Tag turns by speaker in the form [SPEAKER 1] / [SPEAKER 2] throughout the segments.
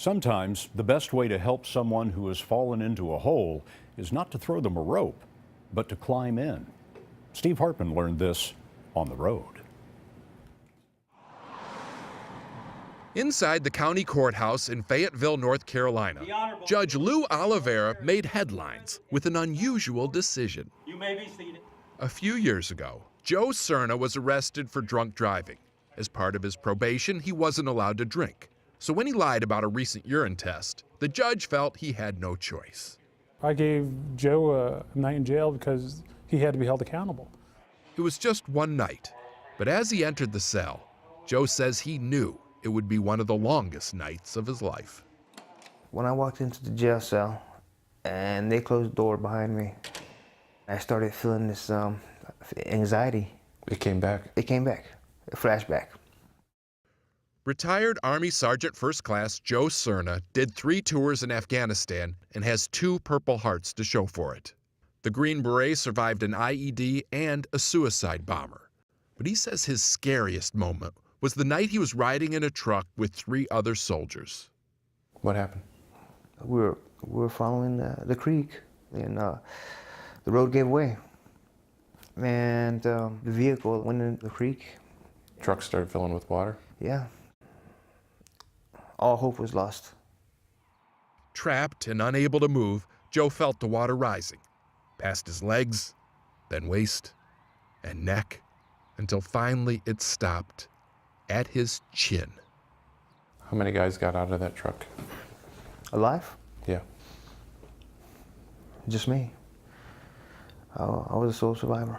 [SPEAKER 1] Sometimes the best way to help someone who has fallen into a hole is not to throw them a rope, but to climb in. Steve Hartman learned this on the road.
[SPEAKER 2] Inside the county courthouse in Fayetteville, North Carolina, Judge Lou Oliveira made headlines with an unusual decision.
[SPEAKER 3] You may be seated.
[SPEAKER 2] A few years ago, Joe Cerna was arrested for drunk driving. As part of his probation, he wasn't allowed to drink. So when he lied about a recent urine test, the judge felt he had no choice.
[SPEAKER 4] I gave Joe a night in jail because he had to be held accountable.
[SPEAKER 2] It was just one night, but as he entered the cell, Joe says he knew it would be one of the longest nights of his life.
[SPEAKER 5] When I walked into the jail cell and they closed the door behind me, I started feeling this anxiety.
[SPEAKER 6] It came back?
[SPEAKER 5] It came back, a flashback.
[SPEAKER 2] Retired Army Sergeant First Class Joe Cerna did 3 tours in Afghanistan and has 2 Purple Hearts to show for it. The Green Beret survived an IED and a suicide bomber. But he says his scariest moment was the night he was riding in a truck with 3 other soldiers.
[SPEAKER 6] What happened?
[SPEAKER 5] We were following the creek, and the road gave way. And the vehicle went in the creek.
[SPEAKER 6] Truck started filling with water?
[SPEAKER 5] Yeah. All hope was lost.
[SPEAKER 2] Trapped and unable to move, Joe felt the water rising, past his legs, then waist and neck, until finally it stopped at his chin.
[SPEAKER 6] How many guys got out of that truck?
[SPEAKER 5] Alive?
[SPEAKER 6] Yeah.
[SPEAKER 5] Just me. I was a sole survivor.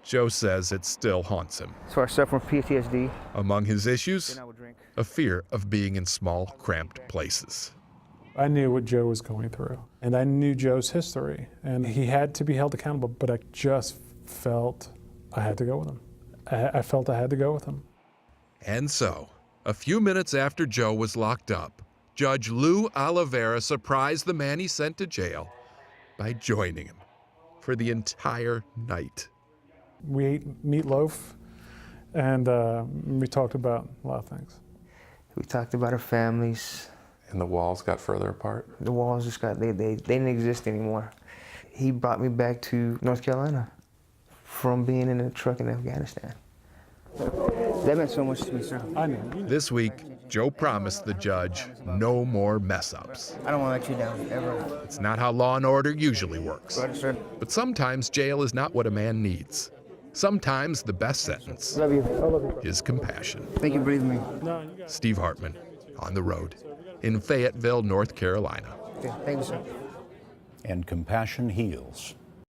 [SPEAKER 2] Joe says it still haunts him.
[SPEAKER 5] So I suffer from PTSD.
[SPEAKER 2] Among his issues,
[SPEAKER 5] I would drink.
[SPEAKER 2] a fear of being in small, cramped places.
[SPEAKER 4] I knew what Joe was going through, and I knew Joe's history, and he had to be held accountable, but I just felt I had to go with him. I felt I had to go with him.
[SPEAKER 2] And so, a few minutes after Joe was locked up, Judge Lou Oliveira surprised the man he sent to jail by joining him for the entire night.
[SPEAKER 4] We ate meatloaf, and we talked about a lot of things.
[SPEAKER 5] We talked about our families.
[SPEAKER 6] And the walls got further apart?
[SPEAKER 5] The walls just they didn't exist anymore. He brought me back to North Carolina from being in a truck in Afghanistan. That meant so much to me, sir.
[SPEAKER 4] I know.
[SPEAKER 2] This week, Joe promised the judge no more mess-ups.
[SPEAKER 5] I don't want to let you down, ever.
[SPEAKER 2] It's not how law and order usually works.
[SPEAKER 5] Right, sir.
[SPEAKER 2] But sometimes jail is not what a man needs. Sometimes the best sentence
[SPEAKER 5] Love you. I love you.
[SPEAKER 2] is compassion.
[SPEAKER 5] Thank you for believing me.
[SPEAKER 2] Steve Hartman, on the road, in Fayetteville, North Carolina.
[SPEAKER 5] Okay, thank you, sir.
[SPEAKER 1] And compassion heals.